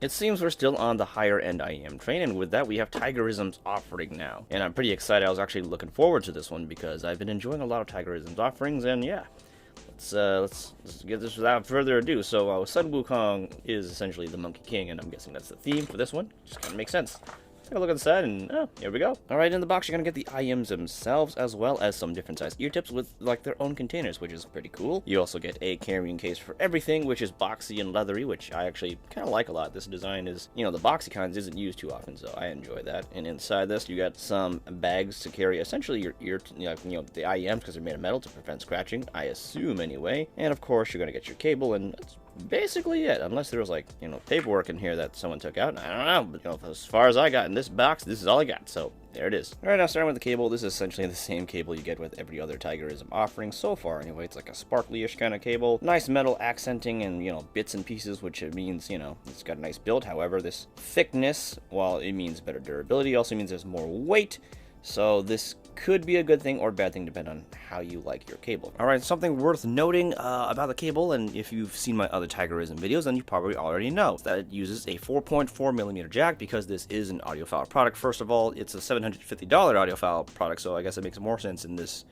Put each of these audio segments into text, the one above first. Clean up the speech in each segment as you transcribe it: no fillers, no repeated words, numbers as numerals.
It seems we're still on the higher end IEM train, and with that we have Tigerism's offering now. And I'm pretty excited. I was actually looking forward to this one because I've been enjoying a lot of Tigerism's offerings, and yeah. Let's get this without further ado. So Sun Wukong is essentially the Monkey King, and I'm guessing that's the theme for this one. Just kind of makes sense. Take a look at the side, and oh, here we go. Alright, in the box you're gonna get the IEMs themselves, as well as some different sized ear tips with like their own containers, which is pretty cool. You also get a carrying case for everything, which is boxy and leathery, which I actually kind of like a lot. This design is, you know, the boxy kinds isn't used too often, so I enjoy that. And inside this you got some bags to carry essentially your ear, the IEMs, because they're made of metal to prevent scratching, I assume anyway. And of course you're gonna get your cable, and that's basically it, unless there was like, paperwork in here that someone took out. I don't know, but as far as I got in this box, this is all I got, so there it is. Alright, now starting with the cable, this is essentially the same cable you get with every other Tigerism offering so far anyway. It's like a sparkly-ish kind of cable. Nice metal accenting and, bits and pieces, which it means, it's got a nice build. However, this thickness, while it means better durability, also means there's more weight. So this could be a good thing or bad thing depending on how you like your cable. Alright, something worth noting about the cable, and if you've seen my other Tigerism videos, then you probably already know that it uses a 4.4mm jack because this is an audiophile product. First of all, it's a $750 audiophile product, so I guess it makes more sense in this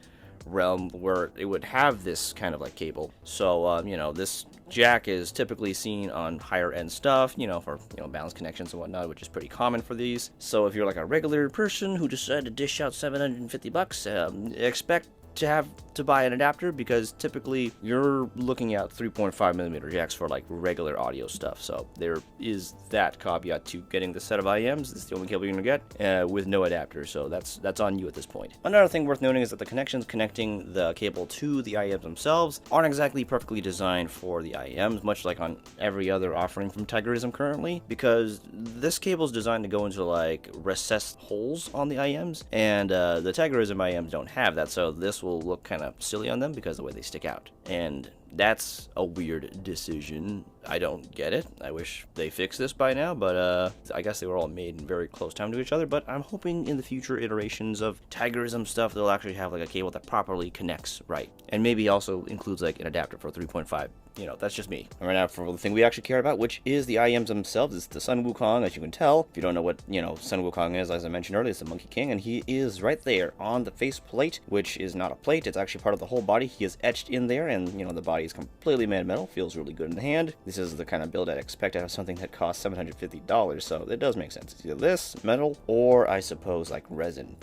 realm where it would have this kind of like cable. So this jack is typically seen on higher end stuff, for balanced connections and whatnot, which is pretty common for these. So if you're like a regular person who decided to dish out $750, expect to have to buy an adapter, because typically you're looking at 3.5mm jacks for like regular audio stuff. So there is that caveat to getting the set of IEMs. It's the only cable you're gonna get with no adapter, so that's on you at this point. Another thing worth noting is that the connections connecting the cable to the IEMs themselves aren't exactly perfectly designed for the IEMs, much like on every other offering from Tigerism currently, because this cable is designed to go into like recessed holes on the IEMs, and the Tigerism IEMs don't have that, so this will look kind of silly on them because of the way they stick out. And that's a weird decision. I don't get it. I wish they fixed this by now, but I guess they were all made in very close time to each other. But I'm hoping in the future iterations of Tigerism stuff, they'll actually have like a cable that properly connects right, and maybe also includes like an adapter for 3.5. That's just me. And right now for the thing we actually care about, which is the IEMs themselves. It's the Sun Wukong, as you can tell. If you don't know what, Sun Wukong is, as I mentioned earlier, it's the Monkey King, and he is right there on the face plate, which is not a plate, it's actually part of the whole body. He is etched in there, and, the body is completely made of metal, feels really good in the hand. This is the kind of build I'd expect out of something that costs $750, so it does make sense. It's either this, metal, or I suppose, like, resin,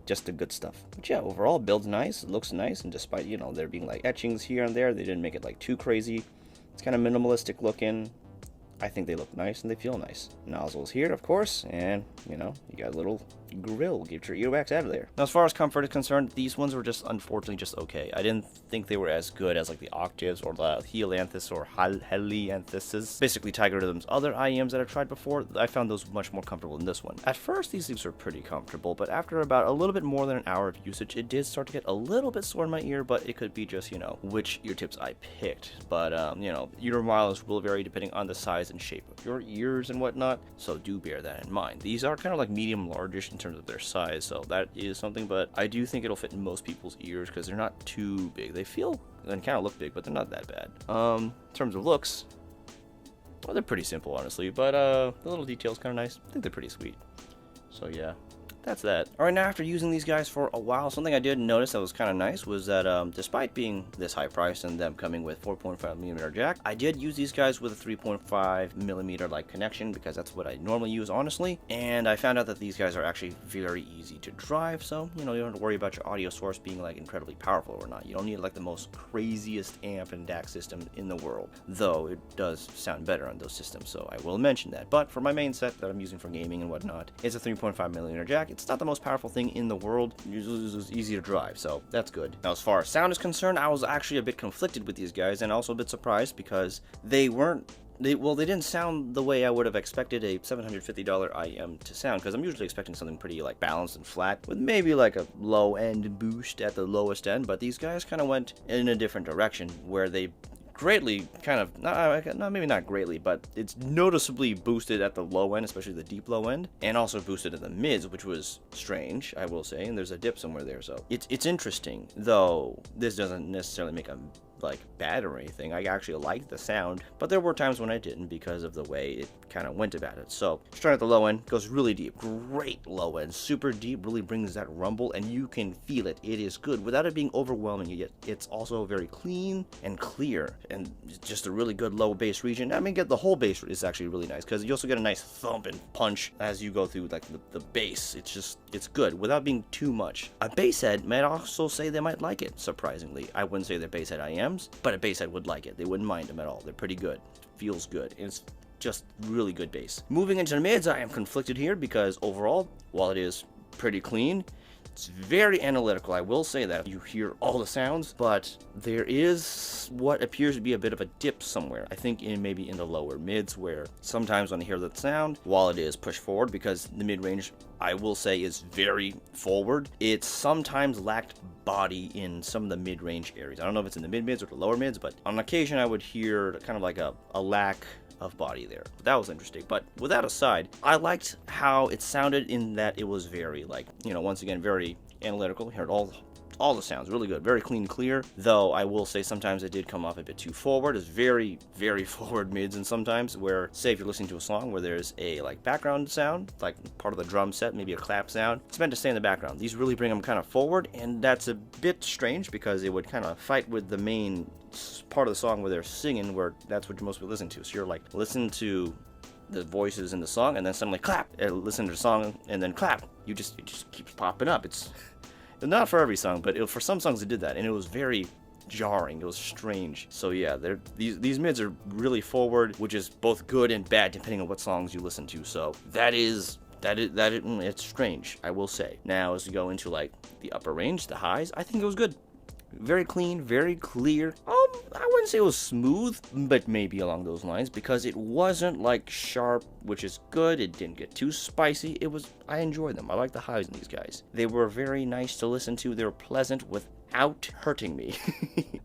just the good stuff. But yeah, overall, build's nice, it looks nice, and despite, there being like etchings here and there, they didn't make it like too crazy. It's kind of minimalistic looking. I think they look nice and they feel nice. Nozzles here, of course, and you got a little grill, get your earwax out of there. Now, as far as comfort is concerned, these ones were just unfortunately just okay. I didn't think they were as good as like the Octaves or the Helanthus or Helianthuses. Basically Tigerism's other IEMs that I've tried before. I found those much more comfortable than this one. At first these things were pretty comfortable, but after about a little bit more than an hour of usage, it did start to get a little bit sore in my ear, but it could be just, which ear tips I picked. But ear mileage will vary depending on the size and shape of your ears and whatnot, so do bear that in mind. These are kind of like medium largish in terms of their size, so that is something, but I do think it'll fit in most people's ears because they're not too big. They feel and kind of look big, but they're not that bad. In terms of looks, well, they're pretty simple, honestly, but the little details kind of nice. I think they're pretty sweet. So yeah, that's that. Alright, now after using these guys for a while, something I did notice that was kind of nice was that despite being this high price and them coming with 4.5mm jack, I did use these guys with a 3.5mm like connection because that's what I normally use, honestly. And I found out that these guys are actually very easy to drive, so you don't have to worry about your audio source being like incredibly powerful or not. You don't need like the most craziest amp and DAC system in the world, though it does sound better on those systems, so I will mention that. But for my main set that I'm using for gaming and whatnot, it's a 3.5mm jack. It's not the most powerful thing in the world. It's easy to drive, so that's good. Now, as far as sound is concerned, I was actually a bit conflicted with these guys and also a bit surprised because they didn't sound the way I would have expected a $750 IEM to sound, because I'm usually expecting something pretty like balanced and flat with maybe like a low end boost at the lowest end, but these guys kind of went in a different direction where they greatly kind of, maybe not greatly, but it's noticeably boosted at the low end, especially the deep low end, and also boosted in the mids, which was strange, I will say, and there's a dip somewhere there, so it's interesting, though this doesn't necessarily make a like bad or anything. I actually liked the sound, but there were times when I didn't because of the way it kind of went about it. So starting at the low end, goes really deep, great low end, super deep, really brings that rumble, and you can feel it. It is good without it being overwhelming, yet it's also very clean and clear, and just a really good low bass region. I mean, get the whole bass is actually really nice because you also get a nice thump and punch as you go through like the bass. It's good without being too much. A bass head might also say they might like it. Surprisingly, I wouldn't say they're bass head IMs, but a bass head would like it. They wouldn't mind them at all. They're pretty good. Feels good. And it's just really good bass. Moving into the mids, I am conflicted here because overall, while it is pretty clean, it's very analytical. I will say that. You hear all the sounds, but there is what appears to be a bit of a dip somewhere. I think maybe in the lower mids, where sometimes when I hear that sound, while it is pushed forward, because the mid-range, I will say, is very forward, it sometimes lacked body in some of the mid-range areas. I don't know if it's in the mid-mids or the lower mids, but on occasion I would hear kind of like a lack of body there. That was interesting. But with that aside, I liked how it sounded in that it was very, like, you know, once again, very analytical. You heard all the sounds really good, very clean, clear, though I will say sometimes it did come off a bit too forward. It's very, very forward mids, and sometimes where, say if you're listening to a song where there's a like background sound, like part of the drum set, maybe a clap sound, it's meant to stay in the background. These really bring them kind of forward, and that's a bit strange because it would kind of fight with the main part of the song where they're singing, where that's what you're mostly listening to. So you're like, listen to the voices in the song and then suddenly clap, and listen to the song and then clap. It just keeps popping up. It's not for every song, but for some songs it did that, and it was very jarring. It was strange. So yeah, these mids are really forward, which is both good and bad depending on what songs you listen to. So it's strange, I will say. Now as we go into like the upper range, the highs, I think it was good. Very clean, very clear. I wouldn't say it was smooth, but maybe along those lines, because it wasn't like sharp, which is good. It didn't get too spicy. I enjoyed them. I like the highs in these guys. They were very nice to listen to. They were pleasant without hurting me.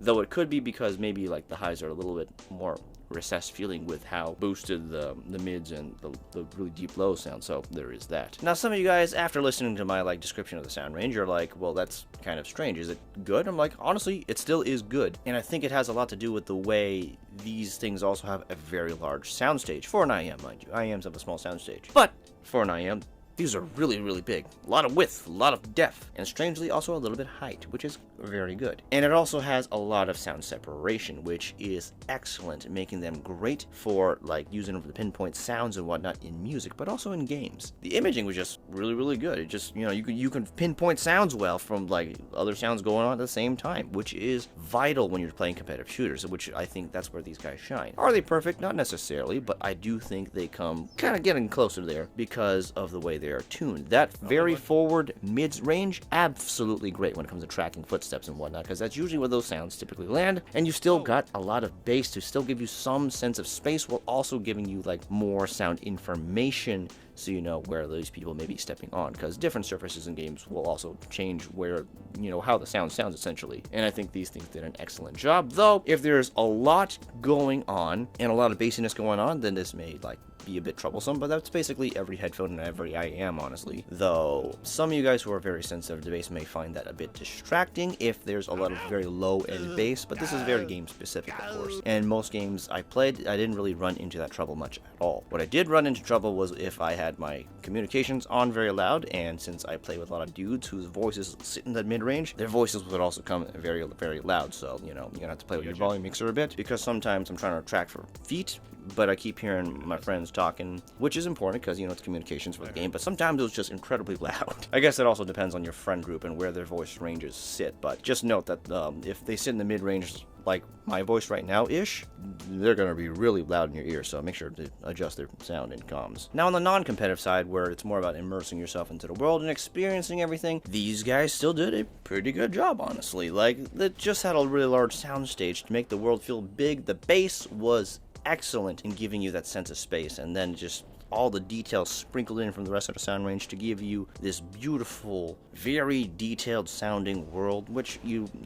Though it could be because maybe like the highs are a little bit more recessed feeling with how boosted the mids and the really deep low sound. So there is that. Now some of you guys, after listening to my like description of the sound range, are like, well, that's kind of strange. Is it good? I'm like, honestly, it still is good. And I think it has a lot to do with the way these things also have a very large soundstage for an IM, mind you. IMs have a small soundstage, but for an IM, these are really, really big. A lot of width, a lot of depth, and strangely also a little bit height, which is very good. And it also has a lot of sound separation, which is excellent, making them great for like using the pinpoint sounds and whatnot in music, but also in games. The imaging was just really, really good. It just, you know, you can pinpoint sounds well from like other sounds going on at the same time, which is vital when you're playing competitive shooters, which I think that's where these guys shine. Are they perfect? Not necessarily, but I do think they come kind of getting closer there because of the way they are tuned. That very forward mids range, absolutely great when it comes to tracking footsteps and whatnot, because that's usually where those sounds typically land, and you still got a lot of bass to still give you some sense of space while also giving you like more sound information, so you know where those people may be stepping on, because different surfaces in games will also change where, you know, how the sound sounds essentially. And I think these things did an excellent job, though if there's a lot going on and a lot of bassiness going on, then this may like be a bit troublesome, but that's basically every headphone and every IAM, honestly. Though some of you guys who are very sensitive to bass may find that a bit distracting if there's a lot of very low end bass, but this is very game specific, of course. And most games I played, I didn't really run into that trouble much at all. What I did run into trouble was if I had my communications on very loud, and since I play with a lot of dudes whose voices sit in that mid-range, their voices would also come very, very loud. So, you know, you're gonna have to play with your volume mixer a bit, because sometimes I'm trying to track for feet, but I keep hearing my friends talking, which is important because, you know, it's communications for the game, but sometimes it was just incredibly loud. I guess it also depends on your friend group and where their voice ranges sit, but just note that if they sit in the mid-range like my voice right now-ish, they're going to be really loud in your ear, so make sure to adjust their sound in comms. Now on the non-competitive side, where it's more about immersing yourself into the world and experiencing everything, these guys still did a pretty good job, honestly. Like, they just had a really large soundstage to make the world feel big. The bass was excellent in giving you that sense of space, and then just all the details sprinkled in from the rest of the sound range to give you this beautiful, very detailed sounding world, which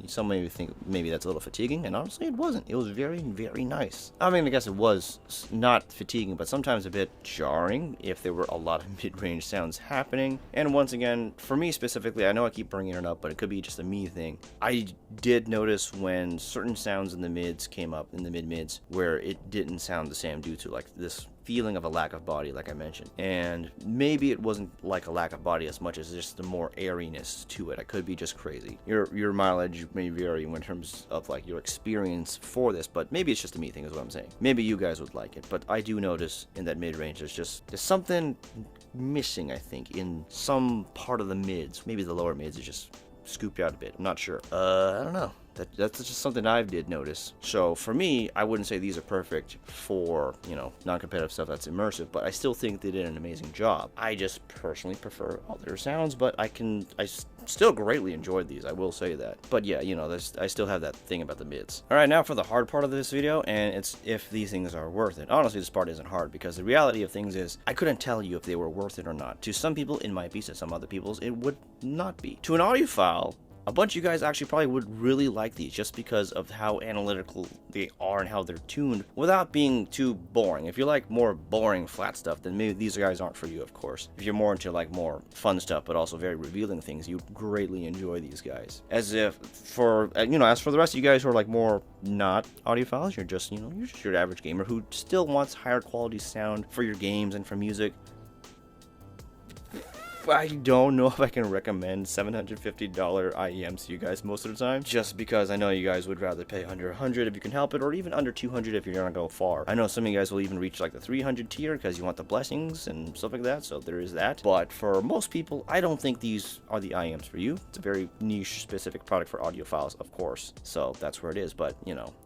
some may think maybe that's a little fatiguing, and honestly it wasn't. It was very, very nice. I mean, I guess it was not fatiguing, but sometimes a bit jarring if there were a lot of mid-range sounds happening. And once again, for me specifically, I know I keep bringing it up, but it could be just a me thing. I did notice when certain sounds in the mids came up, in the mid-mids, where it didn't sound the same due to like this feeling of a lack of body, like I mentioned. And maybe it wasn't like a lack of body as much as just the more airiness to it. I could be just crazy. Your mileage may vary in terms of like your experience for this, but maybe it's just a me thing is what I'm saying. Maybe you guys would like it, but I do notice in that mid-range there's something missing, I think, in some part of the mids. Maybe the lower mids is just scooped out a bit. I'm not sure. I don't know. That's just something I did notice. So for me, I wouldn't say these are perfect for, non-competitive stuff that's immersive, but I still think they did an amazing job. I just personally prefer other sounds, but I still greatly enjoyed these, I will say that. But yeah, I still have that thing about the mids. Alright, now for the hard part of this video, and it's if these things are worth it. Honestly, this part isn't hard, because the reality of things is, I couldn't tell you if they were worth it or not. To some people, it might be, to some other people's, it would not be. To an audiophile, a bunch of you guys actually probably would really like these just because of how analytical they are and how they're tuned without being too boring. If you like more boring flat stuff, then maybe these guys aren't for you, of course. If you're more into like more fun stuff but also very revealing things, you greatly enjoy these guys. As for the rest of you guys who are like more not audiophiles, you're just your average gamer who still wants higher quality sound for your games and for music. I don't know if I can recommend $750 IEMs to you guys most of the time, just because I know you guys would rather pay under 100 if you can help it, or even under 200 if you're gonna go far. I know some of you guys will even reach like the 300 tier because you want the blessings and stuff like that, so there is that. But for most people, I don't think these are the IEMs for you. It's a very niche specific product for audiophiles, of course, so that's where it is. But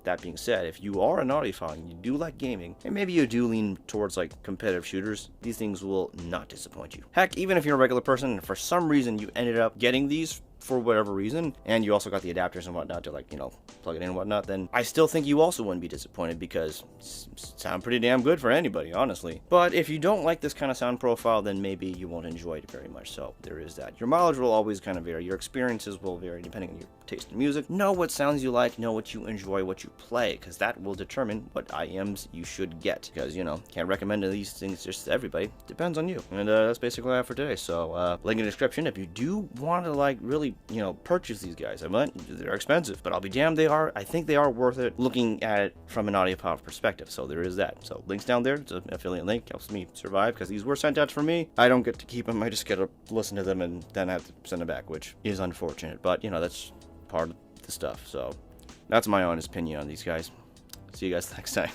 that being said, if you are an audiophile and you do like gaming, and maybe you do lean towards like competitive shooters, these things will not disappoint you. Heck, even if you're a regular person and for some reason you ended up getting these for whatever reason, and you also got the adapters and whatnot to like plug it in and whatnot, then I still think you also wouldn't be disappointed because sound pretty damn good for anybody, honestly. But if you don't like this kind of sound profile, then maybe you won't enjoy it very much. So there is that. Your mileage will always kind of vary. Your experiences will vary depending on your taste in music. Know what sounds you like, know what you enjoy, what you play, because that will determine what IEMs you should get. Because can't recommend these things just to everybody. Depends on you. And that's basically all for today. So link in the description if you do want to like really purchase these guys. They're expensive, but I'll be damned I think they are worth it looking at it from an audiophile perspective. So there is that. So links down there. It's an affiliate link. Helps me survive because these were sent out for me. I don't get to keep them. I just get to listen to them and then have to send them back, which is unfortunate. But that's part of the stuff. So that's my honest opinion on these guys. See you guys next time.